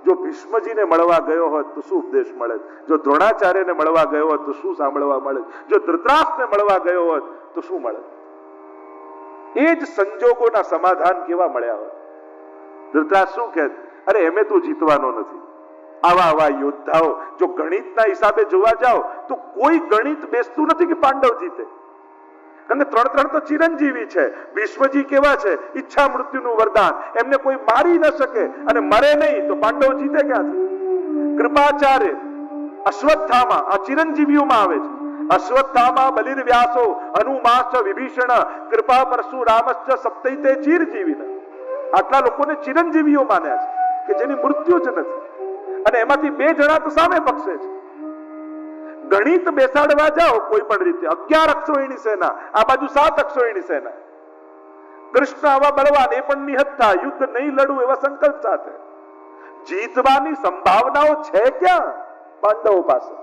જો ભીષ્મજીને મળવા ગયો હોત તો શું ઉપદેશ મળે, જો દ્રોણાચાર્યને મળવા ગયો હોત તો શું સાંભળવા મળે, જો ધૃતરાષ્ટ્રને મળવા ગયો હોત તો શું મળે. એ જ સંજોગોના સમાધાન કેવા મળ્યા હોત. ધૃતરાષ્ટ્ર શું કહે, અરે એમે તું જીતવાનો નથી. આવા આવા યોદ્ધાઓ જો ગણિતના હિસાબે જોવા જાઓ તો કોઈ ગણિત બેસતું નથી કે પાંડવ જીતે, કારણ કે ત્રણ તો ચિરંજીવી છે. ભીષ્મજી કેવા છે, ઈચ્છા મૃત્યુનું વરદાન, એમને કોઈ મારી ન શકે અને મરે નહીં તો પાંડવ જીતે ક્યાંથી. કૃપાચાર્ય, અશ્વત્થામા આ ચિરંજીવીઓમાં આવે છે. અશ્વત્થામા, બલિર્વ્યાસો, હનુમાશ્ચ વિભીષણ, કૃપા પરશુરામશ્ચ સપ્તૈતે ચિરજીવિન. આટલા લોકોને ચિરંજીવીઓ માન્યા છે કે જેની મૃત્યુ જ નથી, અને એમાંથી 2 જણા તો સામે પક્ષે છે. ગણિત બેસાડવા જાઓ કોઈ પણ રીતે 11 અક્ષોહિણી સેના, આ બાજુ 7 અક્ષોહિણી સેના. કૃષ્ણ આવા બળવાન, એ પણ નિહત્થા, યુદ્ધ નહીં લડવું એવા સંકલ્પ સાથે. જીતવાની સંભાવનાઓ છે ક્યાં પાંડવો પાસે?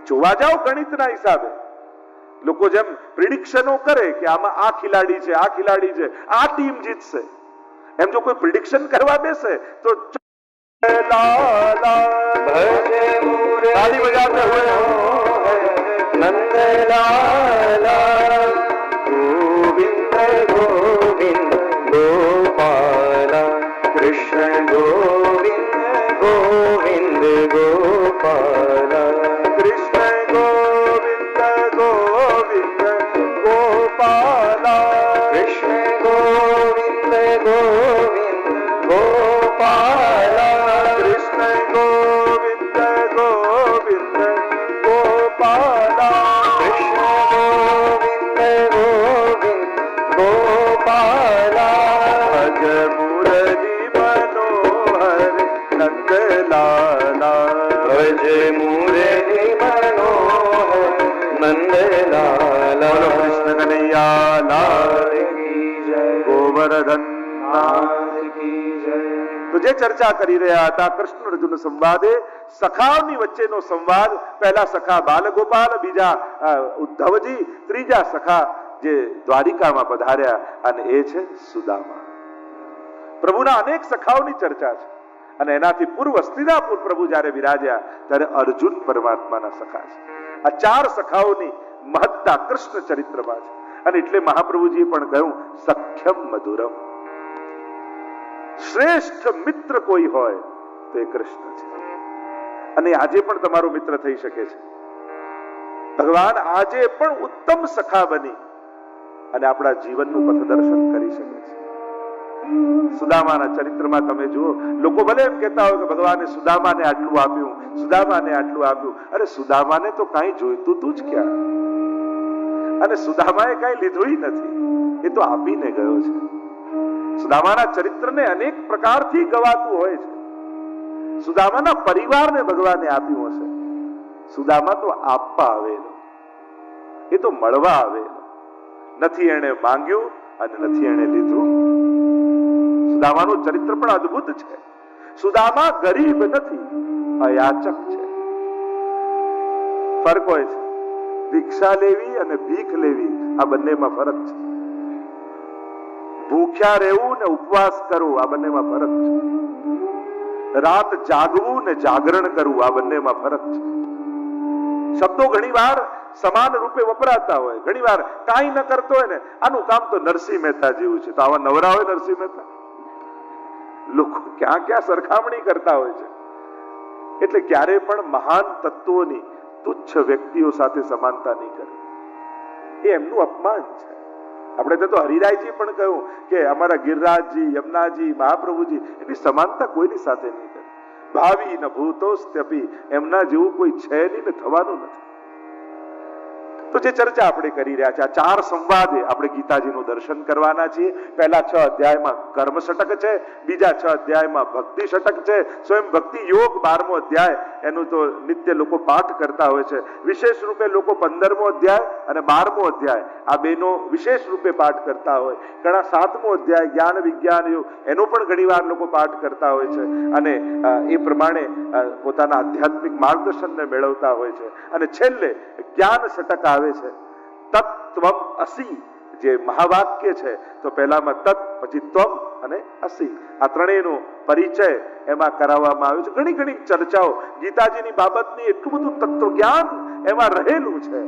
જોવા જાઓ ગણિતના હિસાબે લોકો જેમ પ્રિડિક્શનો કરે કે આમાં આ ખિલાડી છે, આ ખિલાડી છે, આ ટીમ જીતશે, એમ જો કોઈ પ્રિડિક્શન કરવા બેસે તો તાળી બજાતે હુએ નંદલાલા ગોવિંદ ગોવિંદ ગોપાલા કૃષ્ણ ગોવિંદ ગોવિંદ ગોપાલા કૃષ્ણ ગોવિંદ ગોવિંદ ગોપાલા કૃષ્ણ ગોવિંદ ગોવિંદ ગોપાલા કૃષ્ણ ગોવિંદ ગોવિંદ ગોપાલા કૃષ્ણ ગોવિંદ ગોવિંદ ગોપાલા ભજ મુરલી મનોહર નંદલાલા ભજ મુરલી મનોહર નંદલાલા બોલો કૃષ્ણ કનૈયા લાલ કી જય ગોવર્ધન નાથ કી જય. તો જે ચર્ચા કરી રહ્યા હતા કૃષ્ણ અર્જુન સંવાદે, સખાઓની વચ્ચેનો સંવાદ. પહેલા સખા બાલગોપાલ, બીજા ઉદ્ધવજી, ત્રીજા સખા જે દ્વારિકામાં પધાર્યા અને એ છે સુદામા. પ્રભુના અનેક સખાઓની ચર્ચા છે અને એનાથી પૂર્વ હસ્તિનાપુર પ્રભુ જ્યારે વિરાજ્યા ત્યારે અર્જુન પરમાત્માના સખા છે. આ 4 સખાઓની મહત્તા કૃષ્ણ ચરિત્રમાં છે અને એટલે મહાપ્રભુજીએ પણ કહ્યું સખ્યમ મધુરમ. શ્રેષ્ઠ મિત્ર કોઈ હોય તો એ કૃષ્ણ છે, અને આજે પણ તમારો મિત્ર થઈ શકે છે. ભગવાન આજે પણ ઉત્તમ સખા બની અને આપણા જીવનનું પથદર્શન કરી શકે છે. સુદામાના ચરિત્રમાં તમે જુઓ, લોકો ભલે એમ કહેતા હોય કે ભગવાને સુદામાને આટલું આપ્યું, સુદામાને આટલું આપ્યું. અરે સુદામાને તો કાંઈ જોઈતું તું જ ક્યાં, અને સુદામાએ કાંઈ લીધું નથી, એ તો આપીને ગયો છે. સુદામાના ચરિત્રને અનેક પ્રકારથી ગવાતું હોય છે. સુદામાના પરિવારને ભગવાને આપ્યું હશે. સુદામા તો આપવા આવેલો, એ તો મળવા આવેલો નથી. એને માંગ્યું અને નથી એને લીધું. સુદામાનું ચરિત્ર પણ અદ્ભુત છે. સુદામા ગરીબ નથી, અયાચક છે. ફરક હોય છે. ભિક્ષા લેવી અને ભીખ લેવી આ બંનેમાં ફરક છે. ભૂખ્યા રહેવું ને ઉપવાસ કરવું આ બંનેમાં ફરક છે. રાત જાગવું ને જાગરણ કરવું આ બંનેમાં ફરક છે. શબ્દો ઘણી વાર સમાન રૂપે વપરાતા હોય. ઘણીવાર કાંઈ ન કરતો હોય ને, આનું કામ તો નરસિંહ મહેતા જેવું છે, તો આવા નવરા હોય નરસિંહ મહેતા. લોકો ક્યાં ક્યાં સરખામણી કરતા હોય છે. એટલે ક્યારે પણ મહાન તત્વોની તુચ્છ વ્યક્તિઓ સાથે સમાનતા નહીં કરે, એ એમનું અપમાન છે. આપણે તો હરિરાયજી પણ કહ્યું કે અમારા ગિરિરાજજી, યમુનાજી, મહાપ્રભુજી એની સમાનતા કોઈની સાથે નહીં કરે. ભાવિ ન ભૂતોસ્ત્યપી, એમના જેવું કોઈ છે નહીં ને થવાનું નથી. તો જે ચર્ચા આપણે કરી રહ્યા છે, આ 4 સંવાદે આપણે ગીતાજીનું દર્શન કરવાના છીએ. પહેલા 6 અધ્યાયમાં કર્મ ષટક છે, બીજા 6 અધ્યાયમાં ભક્તિ ષટક છે, સ્વયં ભક્તિ યોગ 12મો અધ્યાય, એનું તો નિત્ય લોકો પાઠ કરતા હોય છે. વિશેષ રૂપે લોકો 15મો અધ્યાય અને 12મો અધ્યાય આ બેનો વિશેષ રૂપે પાઠ કરતા હોય. ઘણા 7મો અધ્યાય જ્ઞાન વિજ્ઞાન યોગ એનો પણ ઘણીવાર લોકો પાઠ કરતા હોય છે અને એ પ્રમાણે પોતાના આધ્યાત્મિક માર્ગદર્શનને મેળવતા હોય છે. અને છેલ્લે જ્ઞાન ષટક આવે છે, તત્વમ અસી, જે મહાવાક્ય છે. તો પહેલામાં તત્, પછી ત્વમ અને અસી, આ ત્રણેયનો પરિચય એમાં કરાવવામાં આવ્યો છે. ઘણી ઘણી ચર્ચાઓ ગીતાજીની બાબતની, એટલું બધું તત્વ જ્ઞાન એમાં રહેલું છે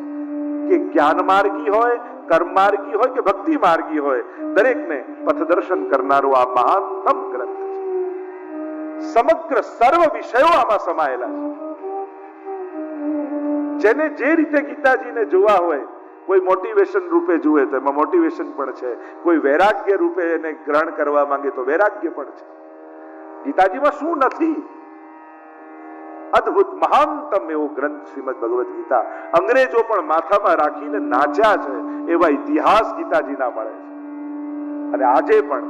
કે જ્ઞાન માર્ગી હોય, કર્મ માર્ગી હોય કે ભક્તિ માર્ગી હોય, દરેકને પથદર્શન કરનારો આ મહાનતમ ગ્રંથ છે. સમગ્ર સર્વ વિષયો આમાં સમાયેલા છે. જેને જે રીતે ગીતાજીને જોવા હોય, કોઈ મોટિવેશન રૂપે જુએ તો એમાં મોટિવેશન પણ છે, કોઈ વૈરાગ્ય રૂપે એને ગ્રહણ કરવા માંગે તો વૈરાગ્ય પણ છે. ગીતાજીમાં શું નથી? અદ્ભુત મહાનતમ એવો ગ્રંથ શ્રીમદ ભગવદ ગીતા. અંગ્રેજો પણ માથામાં રાખીને નાચ્યા છે એવા ઇતિહાસ ગીતાજીના મળે છે. અને આજે પણ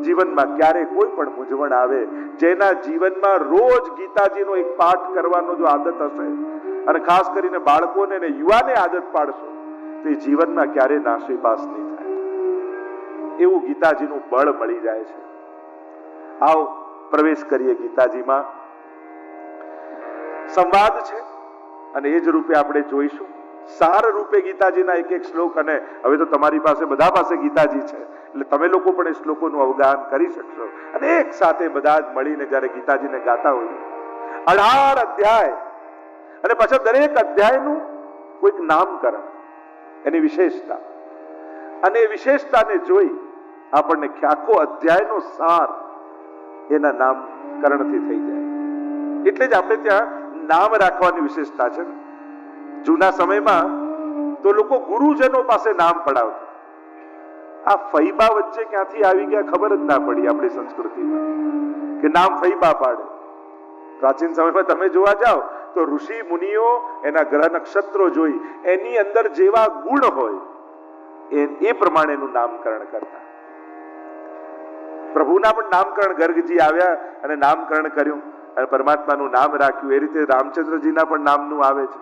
જીવનમાં ક્યારે કોઈ પણ મૂંઝવણ આવે, જેના જીવનમાં રોજ ગીતાજીનો એક પાઠ કરવાનો જો આદત હશે, અને ખાસ કરીને બાળકોને ને યુવાને આદત પાડશો, તો એ જીવનમાં ક્યારે નાસીપાસ નહીં થાય. એવું ગીતાજીનું બળ મળી જાય છે. આવો પ્રવેશ કરીએ ગીતાજીમાં. સંવાદ છે અને એ જ રૂપે આપણે જોઈશું. સાર રૂપે ગીતાજીના એક એક શ્લોક, અને હવે તો તમારી પાસે બધા પાસે ગીતાજી છે એટલે તમે લોકો પણ એ શ્લોકોનું અવગાહન કરી શકશો. અને એક સાથે બધા જ મળીને જ્યારે ગીતાજીને ગાતા હોઈએ. 18 અધ્યાય અને પાછા દરેક અધ્યાયનું કોઈક નામકરણ, એની વિશેષતા, અને એ વિશેષતાને જોઈ આપણને આખો અધ્યાયનો સાર એના નામકરણથી થઈ જાય. એટલે જ આપણે ત્યાં નામ રાખવાની વિશેષતા છે. જૂના સમયમાં તો લોકો ગુરુજનો પાસે નામ પડાવતા. આ ફૈબા વચ્ચે ક્યાંથી આવી ગયા ખબર જ ના પડી આપણી સંસ્કૃતિમાં, કે નામ ફૈબા પાડે. પ્રાચીન સમયમાં તમે જોવા જાઓ તો ઋષિ મુનિઓ એના ગ્રહ નક્ષત્રો જોઈ એની અંદર જેવા ગુણ હોય એ પ્રમાણેનું નામકરણ કરતા. પ્રભુના પણ નામકરણ, ગર્ગજી આવ્યા અને નામકરણ કર્યું અને પરમાત્માનું નામ રાખ્યું. એ રીતે રામચંદ્રજીના પણ નામનું આવે છે.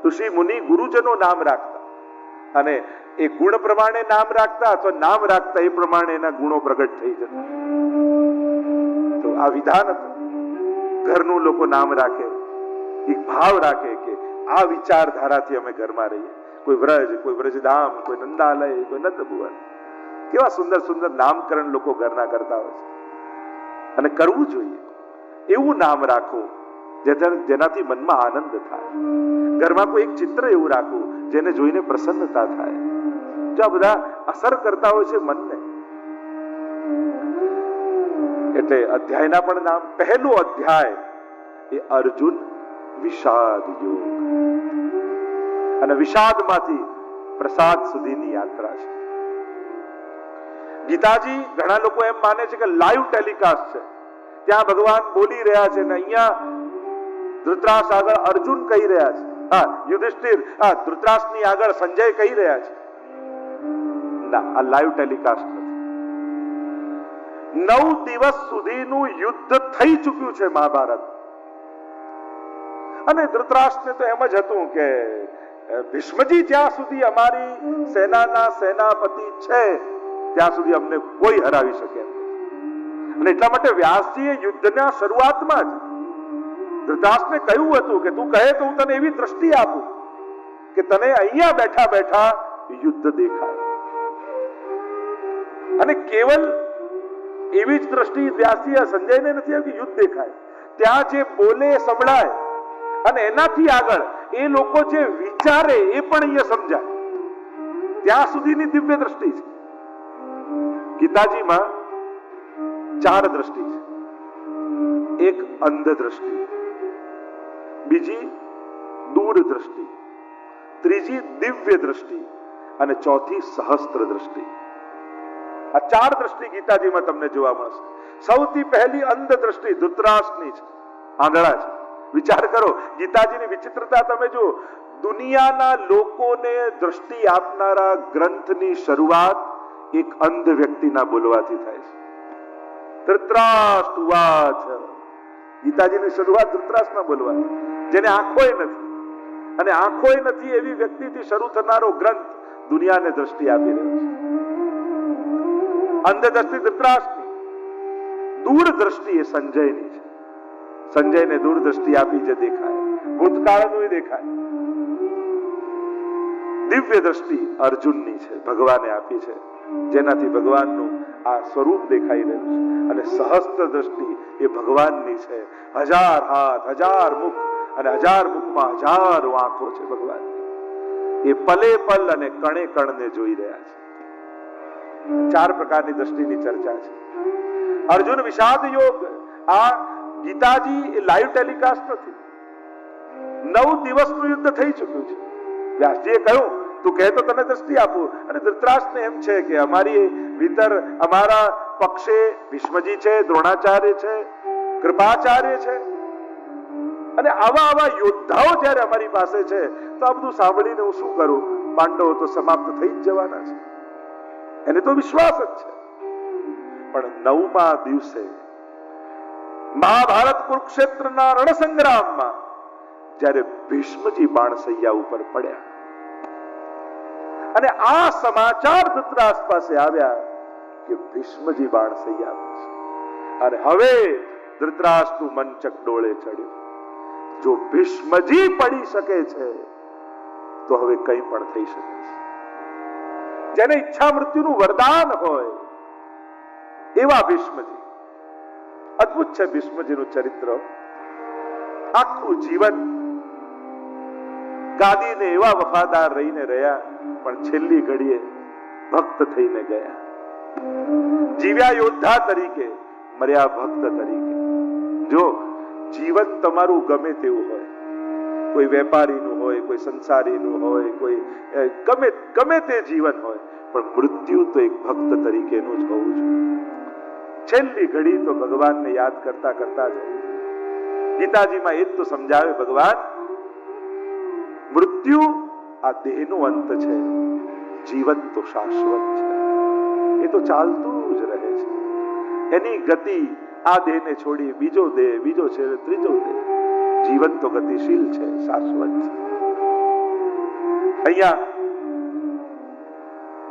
ઋષિ મુનિ ગુરુજનો નામ રાખતા અને એ ગુણ પ્રમાણે નામ રાખતા, અથવા નામ રાખતા એ પ્રમાણે એના ગુણો પ્રગટ થઈ જતા. તો આ વિધાન હતું. ઘરનું લોકો નામ રાખે, એક ભાવ રાખે કે આ વિચારધારાથી અમે ઘરમાં રહીએ. કોઈ વ્રજ, કોઈ વ્રજધામ, કોઈ નંદાલય, કોઈ નંદભુવન, કેવા સુંદર સુંદર નામકરણ લોકો ઘરના કરતા હોય છે. અને કરવું જોઈએ. એવું નામ રાખવું જેનાથી મનમાં આનંદ થાય. ઘરમાં કોઈ એક ચિત્ર એવું રાખવું જેને જોઈને પ્રસન્નતા થાય. જો આ બધા અસર કરતા હોય છે મનને. એટલે અધ્યાયના પણ નામ. પહેલો અધ્યાય એ અર્જુન વિષાદ યોગ, અને વિષાદમાંથી પ્રસાદ સુધીની યાત્રા છે. ગીતાજી ઘણા લોકો એમ માને છે કે લાઈવ ટેલિકાસ્ટ છે, ત્યાં ભગવાન બોલી રહ્યા છે ને અહીંયા ધૃતરાષ્ટ્ર આગળ અર્જુન કહી રહ્યા છે, યુધિષ્ઠિર ધૃતરાષ્ટ્રની આગળ સંજય કહી રહ્યા છે. ના, આ લાઈવ ટેલિકાસ્ટ નથી. 9 દિવસ સુધીનું યુદ્ધ થઈ ચૂક્યું છે મહાભારત. અને ધૃતરાષ્ટ્રને તો એમ જ હતું કે ભીષ્મજી જ્યાં સુધી અમારી સેનાના સેનાપતિ છે ત્યાં સુધી અમને કોઈ હરાવી શકે નહીં. અને એટલા માટે વ્યાસજીએ યુદ્ધના શરૂઆતમાં જ ધૃતરાષ્ટ્રને કહ્યું હતું કે તું કહે તો હું તને એવી દ્રષ્ટિ આપું કે તને અહીંયા બેઠા બેઠા યુદ્ધ દેખાય. અને કેવલ એવી જ દ્રષ્ટિ વ્યાસજી સંજયને નથી આપી, યુદ્ધ દેખાય. ત્યાં જે બોલે સંભળાય, અને એનાથી આગળ એ લોકો જે વિચારે એ પણ અહીંયા સમજાય, ત્યાં સુધીની દિવ્ય દ્રષ્ટિ છે. ગીતાજીમાં 4 દ્રષ્ટિ છે. એક અંધ દ્રષ્ટિ, બીજી દૂર દ્રષ્ટિ, ત્રીજી દિવ્ય દ્રષ્ટિ અને ચોથી સહસ્ત્ર દ્રષ્ટિ. આ 4 દ્રષ્ટિ ગીતાજીમાં તમને જોવા મળશે. સૌથી પહેલી અંધ દ્રષ્ટિ ધૃતરાષ્ટ્રની છે, આંધળા છે. વિચાર કરો, ગીતાજીની વિચિત્રતા તમે જુઓ. દુનિયાના લોકોને દ્રષ્ટિ આપનારા ગ્રંથની શરૂઆત એક અંધ વ્યક્તિના બોલવાથી થાય છે. ધૃતરાષ્ટ્ર ઉવાચ. ગીતાજીની શરૂઆત ધૃતરાષ્ટ્રના બોલવાથી, જેને આંખોય નથી, અને આંખોય નથી એવી વ્યક્તિથી શરૂ થનારો ગ્રંથ દુનિયાને દ્રષ્ટિ આપી રહ્યો છે. અંધ દ્રષ્ટિ ધૃતરાષ્ટ્રની, દૂર દ્રષ્ટિ એ સંજયની છે. સંજયને દૂર દ્રષ્ટિ આપી જે દેખાય, ભૂતકાળનું દેખાય. દિવ્ય દ્રષ્ટિ અર્જુનની છે, ભગવાને આપી છે, જેનાથી ભગવાનનું આ સ્વરૂપ દેખાઈ રહ્યું છે. અને સહસ્ત્ર દ્રષ્ટિ એ ભગવાનની છે. 1000 હાથ, 1000 મુખ અને 1000 મુખમાં હજારો આંખો છે ભગવાનની. એ પલે પલ અને કણે કણને જોઈ રહ્યા છે. 4 પ્રકારની દ્રષ્ટિની ચર્ચા છે. અર્જુન વિષાદ યોગ. આ ગીતાજી એ લાઈવ ટેલિકાસ્ટ નથી. 9 દિવસનું યુદ્ધ થઈ ચૂક્યું છે. વ્યાસજીએ કહ્યું, તું કહે તો તને દ્રષ્ટિ આપું. અને ધૃતરાષ્ટ્રને એમ છે કે અમારી ભીતર અમારા પક્ષે ભીષ્મજી છે, દ્રોણાચાર્ય છે, કૃપાચાર્ય છે, અને આવા યોદ્ધાઓ જ્યારે અમારી પાસે છે તો આ બધું સાંભળીને હું શું કરું? પાંડવો તો સમાપ્ત થઈ જ જવાના છે, એને તો વિશ્વાસ જ છે. પણ 9મા દિવસે મહાભારત કુરુક્ષેત્રના રણસંગ્રામમાં જ્યારે ભીષ્મજી બાણસૈયા ઉપર પડ્યા અને આ સમાચાર ધૃતરાષ્ટ્ર પાસે આવ્યા કે ભીષ્મજી બાણસૈયા છે, અને હવે ધૃતરાષ્ટ્રનું મન ચકડોળે ચડ્યું. જો ભીષ્મજી પડી શકે છે તો હવે કંઈ પણ થઈ શકે છે. જેને ઈચ્છા મૃત્યુનું વરદાન હોય એવા ભીષ્મજી. અદ્ભુત છે ભીષ્મજીનું ચરિત્ર. આખું જીવન ગાદીને એવા વફાદાર રહીને રહ્યા, પણ છેલ્લી ઘડીએ ભક્ત થઈને ગયા. જીવ્યા યોદ્ધા તરીકે, મર્યા ભક્ત તરીકે. જો જીવન તમારું ગમે તેવું હોય, કોઈ વેપારીનું હોય, કોઈ સંસારીનું હોય, કોઈ ગમે તે જીવન હોય, પણ મૃત્યુ તો એક ભક્ત તરીકેનું જ હોવું જોઈએ. છેલ્લી ઘડી તો ભગવાનને યાદ કરતા કરતા જ. ગીતાજીમાં એ જ તો સમજાવે ભગવાન, મૃત્યુ આ દેહનો અંત છે, જીવન તો શાશ્વત છે. એ તો ચાલતું જ રહે છે. એની ગતિ આ દેહને છોડી બીજો દેહ, બીજો છે, ત્રીજો દેહ. જીવન તો ગતિશીલ છે, શાશ્વત છે. અહીંયા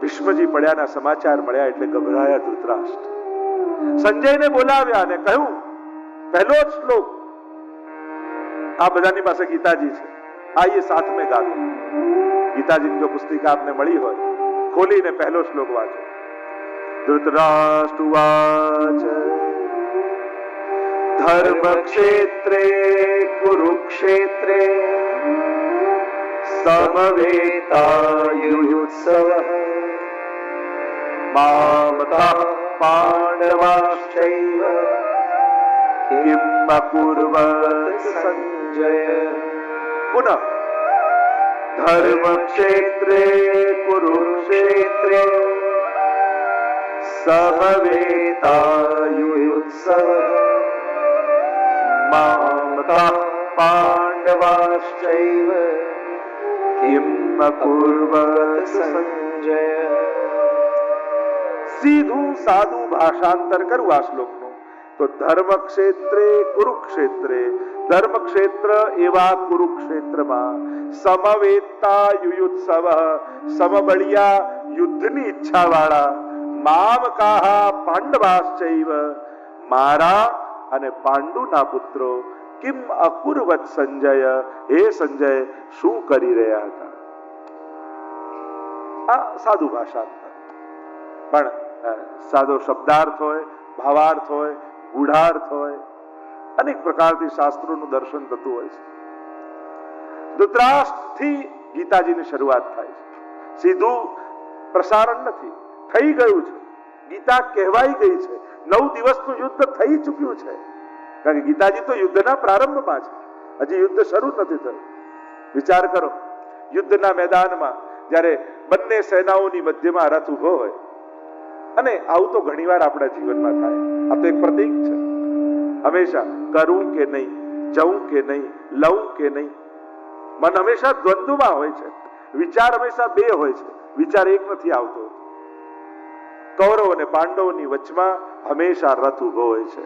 ભીષ્મજી પડ્યાના સમાચાર મળ્યા એટલે ગભરાયા ધૃતરાષ્ટ્ર. સંજયને બોલાવ્યા અને કહ્યું, પહેલો જ શ્લોક આ બધાની પાસે ગીતાજી છે, આइए साथ में गाते. ગીતાજીની જો પુસ્તિકા આપને મળી હોય, ખોલીને પહેલો શ્લોક વાંચો. ધૃતરાષ્ટ્રવાચ धर्म क्षेत्रे कुरुक्षेत्रे समवेतायुयुत्सवः मामकाः पाण्डवाश्चैव किम् अकुर्वत् संजय. પુનઃ धर्म क्षेत्रे कुरुक्षेत्रे समवेतायुयुत्सवः मामकाः पाण्डवाश्चैव किम् अकुर्वत् संजय. સીધું સાદું ભાષાંતર કરું આ શ્લોકનું તો ધર્મ ક્ષેત્રે કુરુક્ષેત્રે, ધર્મ ક્ષેત્ર એવા કુરુક્ષેત્રમાં સમવેતા યુયુત્સવ, સમબળિયા યુદ્ધની ઈચ્છા વાળા, મામકાહ પાંડવાશ્ચૈવ, મારા અને પાંડુના પુત્રો, કિમ અકુર્વત સંજય, હે સંજય શું કરી રહ્યા હતા. આ સાદું ભાષાંતર, પણ સાદો શબ્દાર્થ હોય, ભાવાર્થ હોય, ગૂઢાર્થ હોય, અનેક પ્રકારથી શાસ્ત્રોનું દર્શન થતું હોય છે. ધૃતરાષ્ટ્રથી ગીતાજીની શરૂઆત થાય છે. સીધું પ્રસારણ નથી, થઈ ગયું છે. ગીતા કહેવાઈ ગઈ છે. 9 દિવસનું યુદ્ધ થઈ ચૂક્યું છે. કારણ કે ગીતાજી તો યુદ્ધના પ્રારંભમાં છે, હજી યુદ્ધ શરૂ નથી થયું. વિચાર કરો, યુદ્ધના મેદાનમાં જ્યારે બંને સેનાઓની મધ્યમાં રથ ઉભો હોય, અને આવું તો ઘણીવાર આપણા જીવનમાં થાય. આ તો એક પ્રતીક છે. હંમેશા કરું કે નહીં, જવું કે નહીં, લઉં કે નહીં. મન હંમેશા દ્વંદ્વમાં હોય છે. વિચાર હંમેશા બે હોય છે, વિચાર એક નથી આવતો. કૌરવ અને પાંડવોની વચમાં હંમેશા રથ ઉભો હોય છે.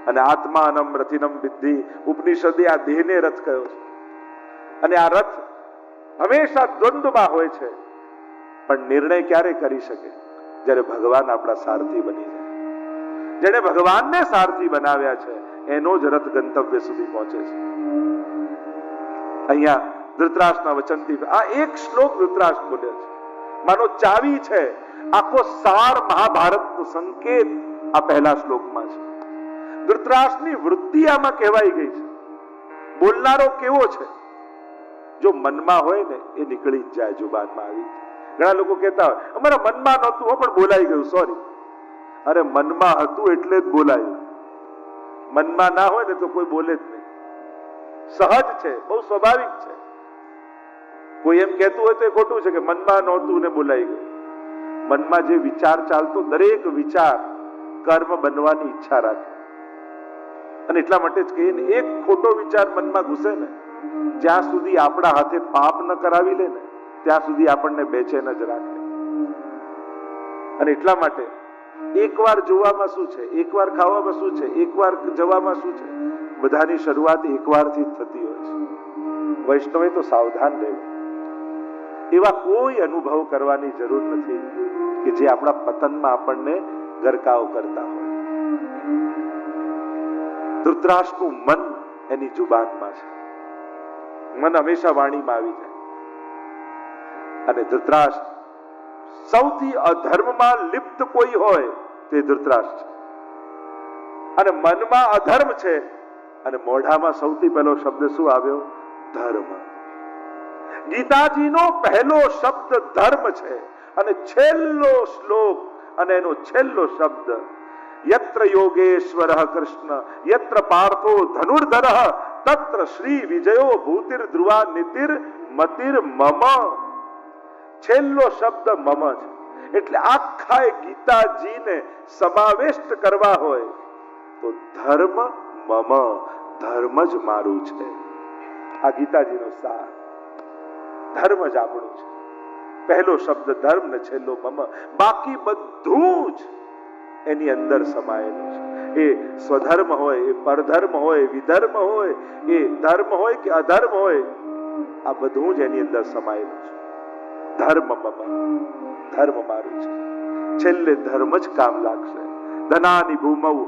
અને આત્માનમ રથિનમ વિદ્ધિ, ઉપનિષદે આ દેહને રથ કહ્યો છે. અને આ રથ હંમેશા દ્વંદ્વમાં હોય છે. પણ નિર્ણય ક્યારે કરી શકે? જ્યારે ભગવાન આપણા સારથી બની જાય. જેને ભગવાનને સારથી બનાવ્યા છે એનો જ રથ ગંતવ્ય સુધી પહોંચે છે. અહીંયા ધૃતરાષ્ટ્રના વચનથી આ એક શ્લોક ધૃતરાષ્ટ્ર બોલ્યો છે. માનો ચાવી છે. આખો સાર મહાભારતનો સંકેત આ પહેલા શ્લોકમાં છે. ધૃતરાષ્ટ્રની વૃત્તિ આમાં કહેવાઈ ગઈ છે. બોલનારો કેવો છે? જો મનમાં હોય ને એ નીકળી જ જાય, જુબાનમાં આવી. ઘણા લોકો કહેતા હોય અમારા મનમાં નહોતું પણ બોલાઈ ગયું, સોરી. અરે મનમાં હતું એટલે જ બોલાયું. મનમાં ના હોય ને તો કોઈ બોલે જ નહીં. સહજ છે, બહુ સ્વાભાવિક છે. કોઈ એમ કહેતું હોય તો એ ખોટું છે કે મનમાં નહોતું ને બોલાઈ ગયું. મનમાં જે વિચાર ચાલતો, દરેક વિચાર કર્મ બનવાની ઈચ્છા રાખે. અને એટલા માટે જ કહીએ ને, એક ખોટો વિચાર મનમાં ઘૂસે ને, જ્યાં સુધી આપણા હાથે પાપ ન કરાવી લે ને ત્યાં સુધી આપણને બેચેન જ રાખે. અને એટલા માટે એકવાર જોવામાં શું છે, એકવાર ખાવામાં શું છે, એકવાર જવામાં શું છે, બધાની શરૂઆત એકવારથી જ થતી હોય છે. વૈષ્ણવે તો સાવધાન રહેવું. એવા કોઈ અનુભવ કરવાની જરૂર નથી કે જે આપણા પતનમાં આપણને ગરકાવ કરતા હોય. ધૃતરાષ્ટ્રનું મન એની જુબાનમાં છે. મન હંમેશા વાણીમાં આવી જાય. અને ધૃતરાષ્ટ્ર સૌથી અધર્મમાં લિપ્ત કોઈ હોય તે ધૃતરાષ્ટ્ર છે. અને મનમાં અધર્મ છે અને મોઢામાં સૌથી પહેલો શબ્દ શું આવ્યો? ધર્મ. ગીતાજીનો પહેલો શબ્દ ધર્મ છે. અને છેલ્લો શ્લોક અને એનો છેલ્લો શબ્દ યત્ર યોગેશ્વરઃ કૃષ્ણ યત્ર પાર્થો ધનુર્ધરઃ તત્ર શ્રી વિજયો ભૂતિર ધ્રુવા નીતિર મતિર મમ. છેલ્લો શબ્દ મમ છે. એટલે આખા ગીતાજીને સમાવેશ કરવા હોય તો ધર્મ મમ, ધર્મ જ મારું છે. આ ગીતાજીનો સાર. ધર્મ જ આપણું છે. પહેલો શબ્દ ધર્મ ને છેલ્લો મમ. બાકી બધું જ એની અંદર સમાયેલું છે. એ સ્વધર્મ હોય, એ પરધર્મ હોય, વિધર્મ હોય, એ ધર્મ હોય કે અધર્મ હોય, આ બધું જ એની અંદર સમાયેલું છે. ધર્મ મમ, ધર્મ મારું છે. છેલ્લે ધર્મ જ કામ લાગશે. ધનાની ભૂમૌ